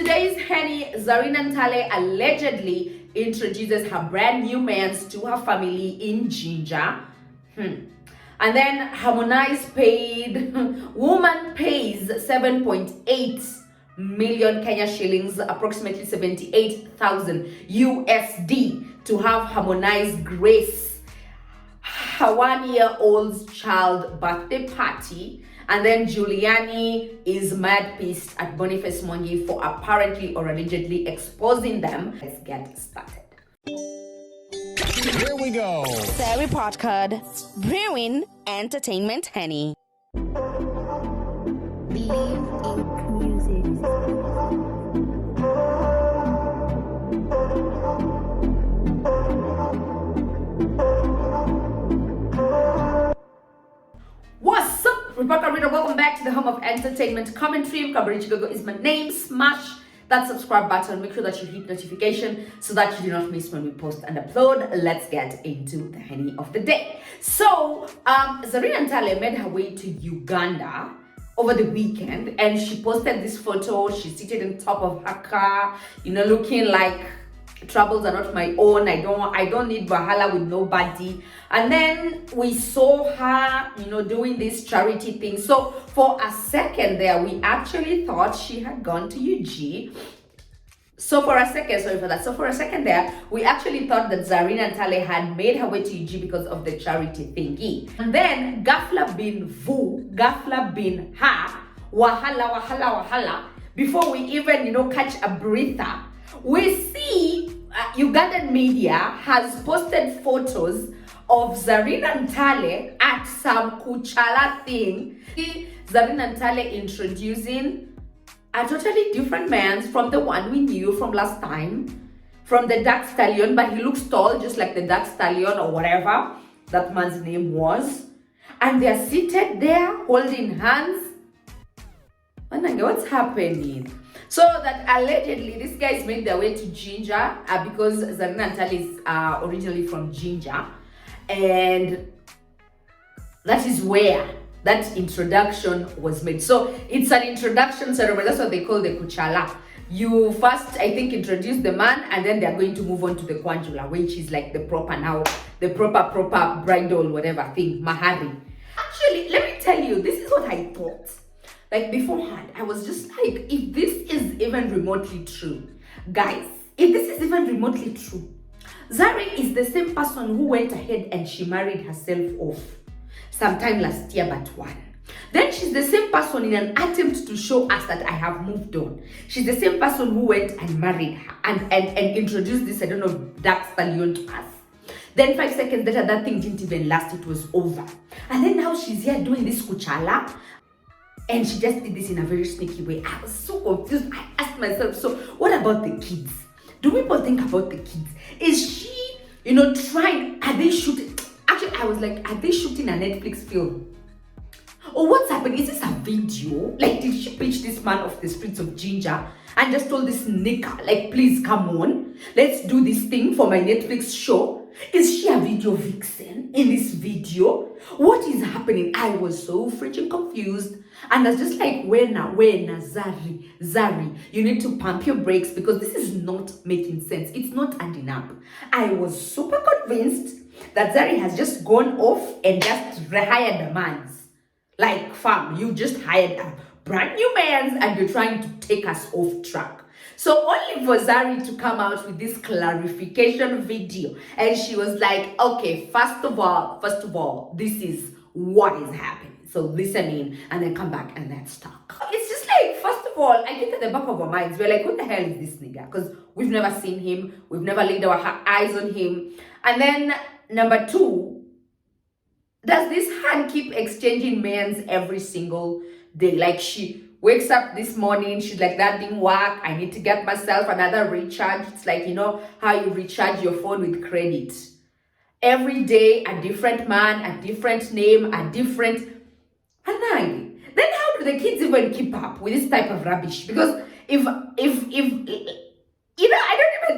today's Henny, Zari Nantale allegedly introduces her brand new mans to her family in JINJA. And then Harmonize woman pays 7.8 million Kenya shillings, approximately 78,000 USD, to have Harmonize grace her 1-year-old's child birthday party. And then Juliani is mad pissed at BONIFACE MWANGI for apparently or allegedly exposing them. Let's get started. Here we go. Zari podcast, brewing entertainment Henny. Believe in music. What's up, Rebecca Reader? Welcome back to the home of entertainment commentary. Kabarichi Gogo is my name. Smash that subscribe button. Make sure that you hit notification so that you do not miss when we post and upload. Let's get into the Henny of the day. So, Zari Nantale made her way to Uganda over the weekend, and she posted this photo. She's seated on top of her car, looking like troubles are not my own. I don't need Wahala with nobody. And then we saw her, doing this charity thing. So for a second there, we actually thought she had gone to UG. So for a second there, we actually thought that Zari Nantale had made her way to UG because of the charity thingy. And then Gafla bin Vu, Gafla bin Ha, Wahala, before we even, catch a breather, we see Ugandan media has posted photos of Zari Nantale at some Kuchala thing. Zari Nantale introducing a totally different man from the one we knew from last time, from the Dark Stallion, but he looks tall, just like the Dark Stallion or whatever that man's name was. And they're seated there holding hands. What's happening? So that allegedly these guys made their way to JINJA because Zari Nantale is originally from JINJA, and that is where that introduction was made. So it's an introduction ceremony. That's what they call the Kuchala. You first, I think, introduce the man, and then they're going to move on to the Kwanjula, which is like the proper bridal whatever thing, Mahari. Actually, let me tell you, this is what I thought. Like beforehand, I was just like, if this is even remotely true, guys, if this is even remotely true, Zari is the same person who went ahead and she married herself off sometime last year but one. Then she's the same person in an attempt to show us that I have moved on. She's the same person who went and married her and introduced this, Dark Stallion to us. Then 5 seconds later, that thing didn't even last, it was over. And then now she's here doing this Kuchala. And she just did this in a very sneaky way. I was so confused. I asked myself, so what about the kids? Do people think about the kids? Is she, trying? Are they shooting? Actually, I was like, are they shooting a Netflix film? Or what's happening? Is this a video? Like, did she pitch this man off the streets of JINJA and just told this nigga, like, please come on, let's do this thing for my Netflix show? Is she a video vixen in this video? What is happening? I was so freaking confused. And I was just like, where now, Zari, you need to pump your brakes because this is not making sense. It's not adding up. I was super convinced that Zari has just gone off and just rehired a man's. Like, fam, you just hired a brand new man's and you're trying to take us off track. So only for Zari to come out with this clarification video. And she was like, okay, first of all, this is what is happening. So listen in and then come back and let's talk. It's just like, first of all, I think at the back of our minds, we're like, what the hell is this nigga? Because we've never seen him. We've never laid our eyes on him. And then number two, does this hand keep exchanging mans every single day? Like she wakes up this morning, she's like, that didn't work. I need to get myself another recharge. It's like, how you recharge your phone with credit. Every day, a different man, a different name, a different... Then how do the kids even keep up with this type of rubbish? Because if I don't even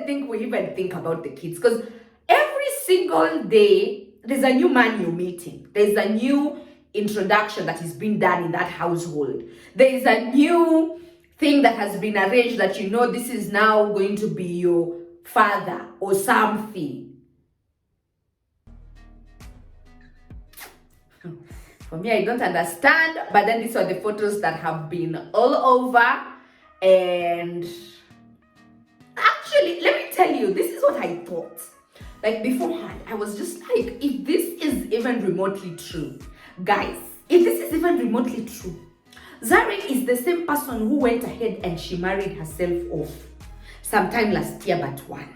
think we even think about the kids, because every single day there's a new man you're meeting. There's a new introduction that is being done in that household. There is a new thing that has been arranged that you know this is now going to be your father or something. For me, I don't understand, but then these are the photos that have been all over. And actually, let me tell you, this is what I thought. Like beforehand, I was just like, if this is even remotely true, guys, if this is even remotely true, Zari is the same person who went ahead and she married herself off sometime last year but one.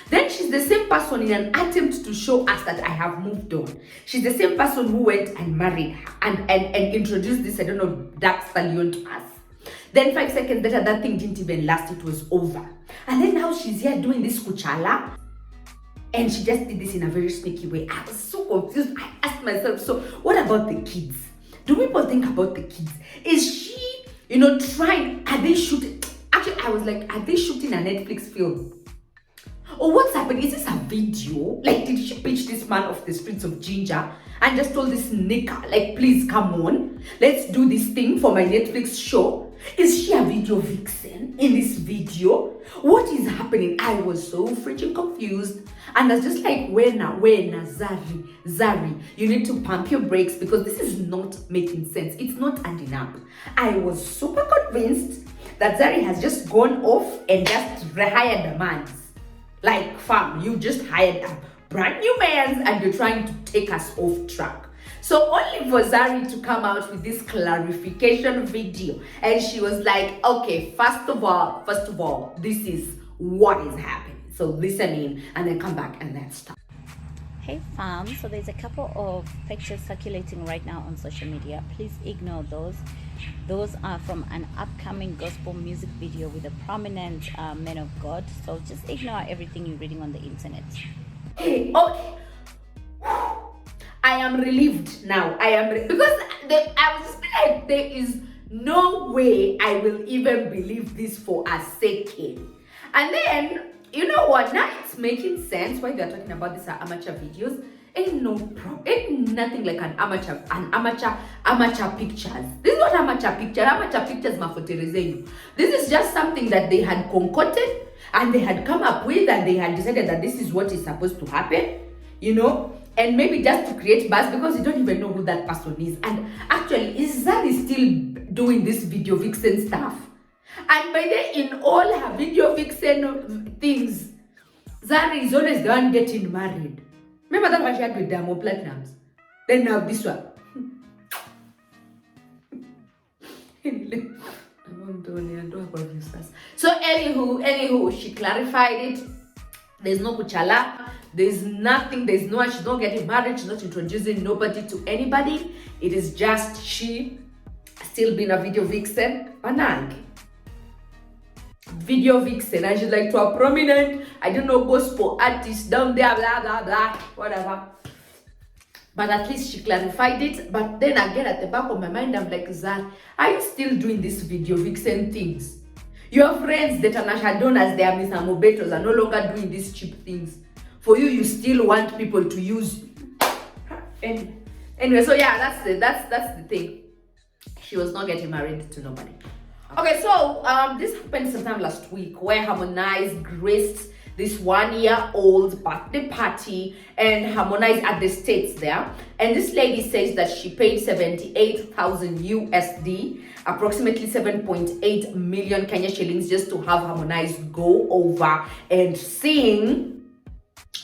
Then she's the same person in an attempt to show us that I have moved on. She's the same person who went and married her and introduced this, I don't know, dark stallion to us. Then 5 seconds later, that thing didn't even last, it was over. And then now she's here doing this kuchala. And she just did this in a very sneaky way. I was so confused. I asked myself, so what about the kids? Do people think about the kids? Is she, trying, are they shooting? Actually, I was like, are they shooting a Netflix film? Or what's happening? Is this a video? Like, did she pitch this man off the streets of JINJA and just told this nigga, like, please come on, let's do this thing for my Netflix show? Is she a video vixen in this video? What is happening? I was so freaking confused. And I was just like, where now, Zari, you need to pump your brakes because this is not making sense. It's not adding up. I was super convinced that Zari has just gone off and just rehired a man. Like, fam, you just hired a brand new man and you're trying to take us off track. So only for Zari to come out with this clarification video. And she was like, okay, first of all, this is what is happening. So listen in and then come back and let's start. Hey fam, so there's a couple of pictures circulating right now on social media. Please ignore those. Those are from an upcoming gospel music video with a prominent man of God. So just ignore everything you're reading on the internet. Hey, okay. I am relieved now. Because I was just like, there is no way I will even believe this for a second. And then, you know what? Now it's making sense why they're talking about these amateur videos. Ain't nothing like an amateur pictures. This is not amateur pictures mafoterezenu. This is just something that they had concocted and they had come up with and they had decided that this is what is supposed to happen, and maybe just to create buzz because you don't even know who that person is. And actually, is Zari still doing this video vixen stuff? And by then, in all her video vixen things, Zari is always the one getting married. Remember that one she had with Diamond Platinums? Then now this one. So anywho, she clarified it. There's no kuchala. There's nothing. She's not getting married. She's not introducing nobody to anybody. It is just she still being a video vixen. Banang. Video vixen, and she's like to a prominent, I don't know, gospel artist down there, blah blah blah, whatever. But at least she clarified it. But then again, at the back of my mind, I'm like, Zari, are you still doing this video vixen things? Your friends, the Tanasha donors, they are Miss Amobetos, are no longer doing these cheap things. For you, you still want people to use. Anyway, so yeah, that's the thing. She was not getting married to nobody. Okay, so this happened sometime last week where Harmonize graced this 1-year-old birthday party and Harmonize at the States there. And this lady says that she paid 78,000 USD, approximately 7.8 million Kenya shillings, just to have Harmonize go over and sing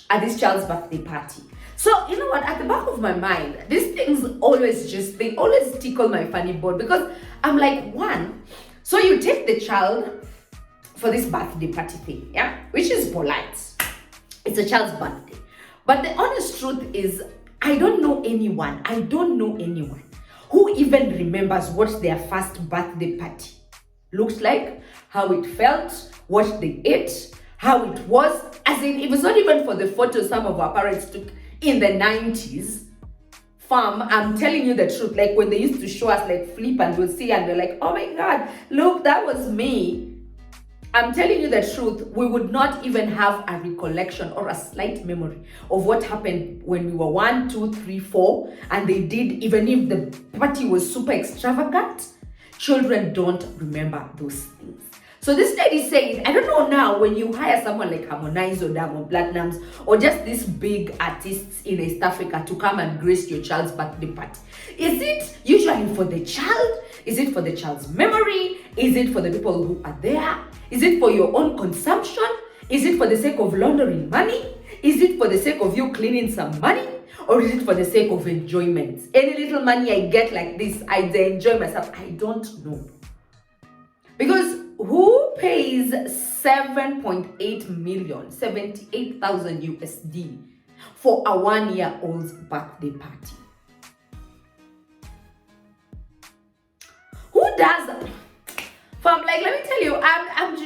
at this child's birthday party. So, you know what, at the back of my mind, these things always tickle my funny bone because I'm like, one, so you take the child for this birthday party thing, yeah? Which is polite. It's a child's birthday. But the honest truth is, I don't know anyone who even remembers what their first birthday party looked like, how it felt, what they ate, how it was. As in, it was not even for the photos some of our parents took in the 90s. Fam, I'm telling you the truth. Like when they used to show us like flip and we'll see and we're like, oh my God, look, that was me. I'm telling you the truth. We would not even have a recollection or a slight memory of what happened when we were 1, 2, 3, 4. And they did, even if the party was super extravagant, Children don't remember those things. So this lady says, I don't know now, when you hire someone like Harmonize or Diamond Platnumz or just these big artists in East Africa to come and grace your child's birthday party, is it usually for the child? Is it for the child's memory? Is it for the people who are there? Is it for your own consumption? Is it for the sake of laundering money? Is it for the sake of you cleaning some money? Or is it for the sake of enjoyment? Any little money I get like this, I enjoy myself. I don't know. Because who pays 7.8 million, 78,000 USD for a 1-year-old's birthday party? Who does that? Fam, like, let me tell you,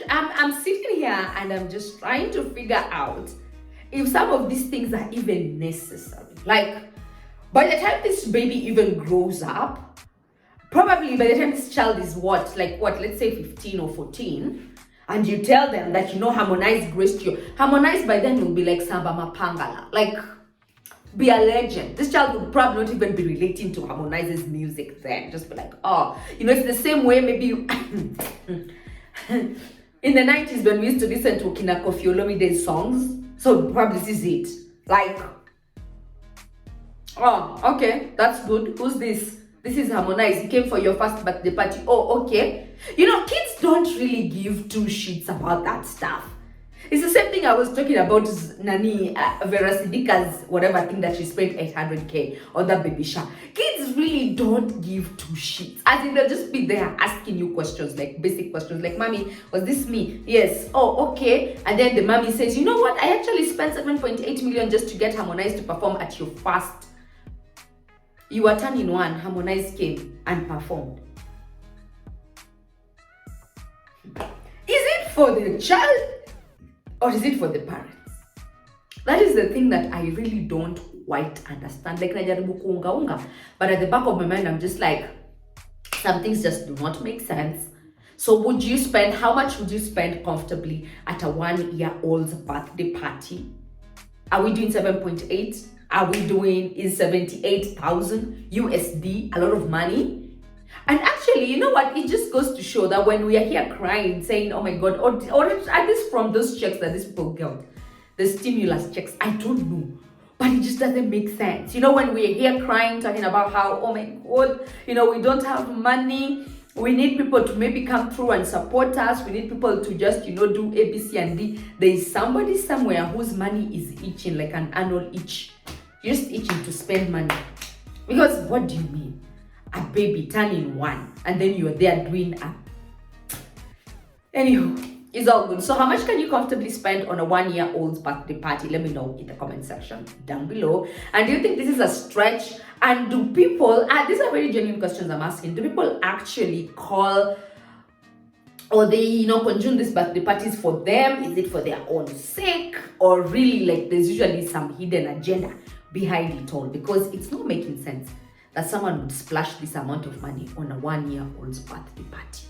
I'm sitting here and I'm just trying to figure out if some of these things are even necessary. Like, by the time this baby even grows up, probably by the time this child is let's say 15 or 14, and you tell them that, Harmonize graced you. Harmonize by then will be like Samba Mapangala. Like, be a legend. This child would probably not even be relating to Harmonize's music then. Just be like, oh, it's the same way maybe you in the 90s when we used to listen to Kina Kofi Olomide's songs. So probably this is it. Like, oh, okay, that's good. Who's this? This is Harmonize. He came for your first birthday party. Oh, okay. Kids don't really give two shits about that stuff. It's the same thing I was talking about Nani, Vera Sidika's whatever thing that she spent 800K on that baby shower. Kids really don't give two shits. As in, they'll just be there asking you questions, like basic questions, like, Mommy, was this me? Yes. Oh, okay. And then the mommy says, you know what? I actually spent 7.8 million just to get Harmonize to perform at your first. You were turning one, Harmonize came and performed. Is it for the child? Or is it for the parents? That is the thing that I really don't quite understand. Like, najaribu kuunga, but at the back of my mind, I'm just like, some things just do not make sense. So how much would you spend comfortably at a 1-year-old's birthday party? Are we doing 7.8? Are we doing, is 78,000 USD a lot of money? And actually, you know what? It just goes to show that when we are here crying, saying, oh my God, or at least from those checks that these people get, the stimulus checks, I don't know. But it just doesn't make sense. When we're here crying, talking about how, oh my God, we don't have money. We need people to maybe come through and support us. We need people to just, do A, B, C, and D. There is somebody somewhere whose money is itching, like an annual itch. Just itching to spend money. Because what do you mean? A baby turning one, and then you're there doing a... Anywho, it's all good. So how much can you comfortably spend on a 1-year-old's birthday party? Let me know in the comment section down below. And do you think this is a stretch? And do people, these are very genuine questions I'm asking, do people actually call, or they, consume these birthday parties for them? Is it for their own sake? Or really, like, there's usually some hidden agenda behind it all? Because it's not making sense that someone would splash this amount of money on a 1-year-old's birthday party.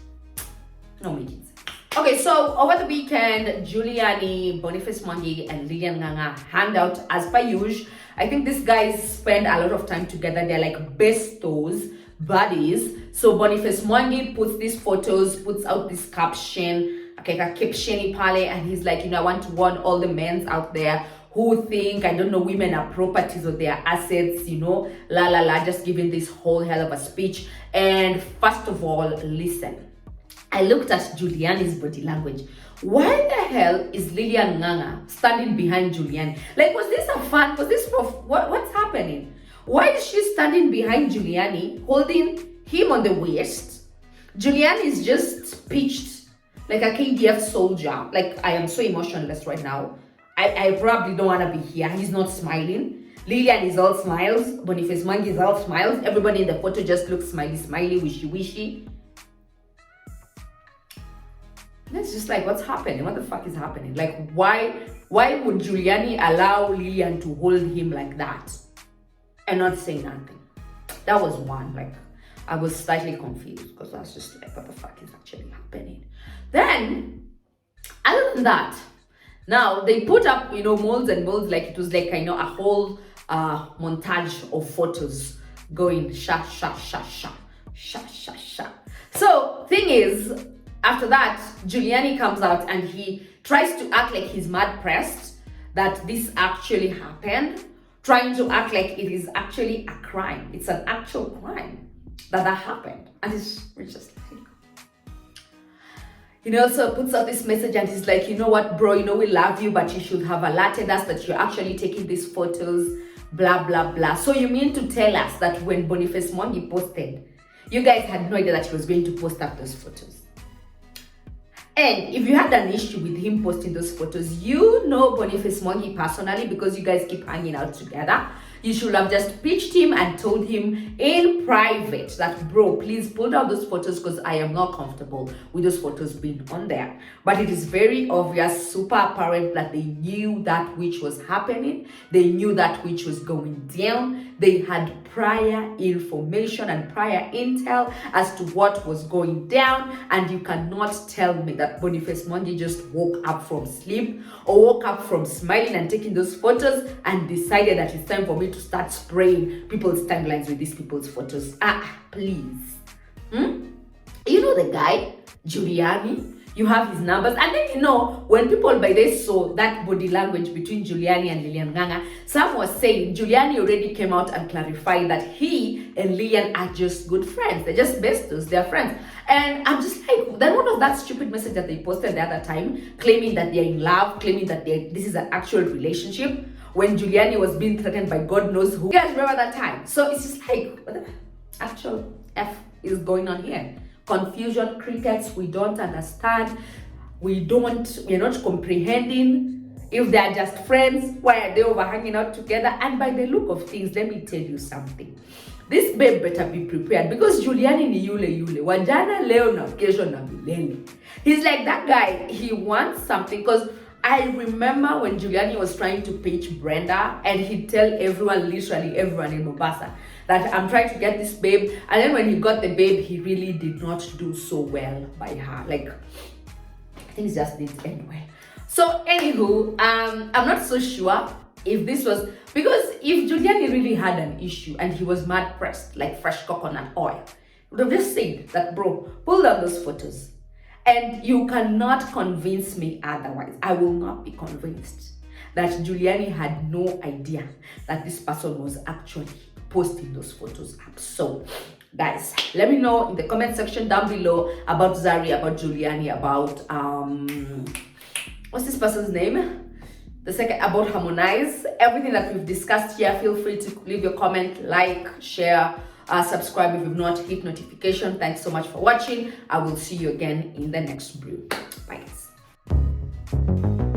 No making sense. Okay, so over the weekend, Juliani, Boniface MWANGI, and Lilian Nganga hanged out as per usual. I think these guys spend a lot of time together. They're like bestos, buddies. So Boniface MWANGI puts these photos, puts out this caption, okay, a caption pale, and he's like, I want to warn all the men out there who think, women are properties or their assets, just giving this whole hell of a speech. And first of all, listen, I looked at Juliani's body language. Why the hell is Lilian Nganga standing behind Juliani? Like, was this a fan? Was this what's happening? Why is she standing behind Juliani, holding him on the waist? Juliani is just pitched like a KDF soldier. Like, I am so emotionless right now. I probably don't want to be here. He's not smiling. Lilian is all smiles. Boniface MWANGI is all smiles. Everybody in the photo just looks smiley, wishy. And it's just like, what's happening? What the fuck is happening? Like, why would Juliani allow Lilian to hold him like that and not say nothing? That was one. Like, I was slightly confused because I was just like, what the fuck is actually happening? Then, other than that, now they put up, molds and molds, like it was like, a whole montage of photos going sha, So thing is, after that, Juliani comes out and he tries to act like he's mad pressed that this actually happened, trying to act like it is actually a crime. It's an actual crime that happened. And it's just like, he also puts out this message and he's like, you know what, bro, you know we love you, but you should have alerted us that you're actually taking these photos, blah, blah, blah. So you mean to tell us that when Boniface Mwangi posted, you guys had no idea that he was going to post up those photos? And if you had an issue with him posting those photos, you know Boniface Mwangi personally because you guys keep hanging out together. You should have just pitched him and told him in private that, bro, please pull down those photos because I am not comfortable with those photos being on there. But it is very obvious, super apparent that they knew that which was happening. They knew that which was going down. They had prior information and prior intel as to what was going down. And you cannot tell me that Boniface Mwangi just woke up from sleep or woke up from smiling and taking those photos and decided that it's time for me to start spraying people's timelines with these people's photos. Please. You know the guy, Juliani? You have his numbers. And then, you know, when people by they saw that body language between Juliani and Lilian Nganga, some was saying Juliani already came out and clarified that he and Lilian are just good friends. They're just besties. They're friends. And I'm just like, then what was that stupid message that they posted the other time, claiming that they're in love, claiming that this is an actual relationship, when Juliani was being threatened by God knows who? You guys remember that time? So it's just like, what the actual F is going on here? Confusion, crickets, we don't understand. We're not comprehending. If they're just friends, why are they over hanging out together? And by the look of things, let me tell you something. This babe better be prepared because Juliani ni yule. Wajana leo na kesho na milele. He's like that guy. He wants something because I remember when Juliani was trying to pitch Brenda and he'd tell everyone, literally everyone in Mombasa, that I'm trying to get this babe. And then when he got the babe, he really did not do so well by her. Like, things just didn't end well. So anywho, I'm not so sure if this was, because if Juliani really had an issue and he was mad pressed, like fresh coconut oil, he would have just said that, bro, pull down those photos. And you cannot convince me otherwise. I will not be convinced that Juliani had no idea that this person was actually posting those photos up. So, guys, let me know in the comment section down below about Zari, about Juliani, about what's this person's name? The second, about Harmonize. Everything that we've discussed here, feel free to leave your comment, like, share, subscribe if you've not, hit notification. Thanks so much for watching. I will see you again in the next brew. Bye, guys.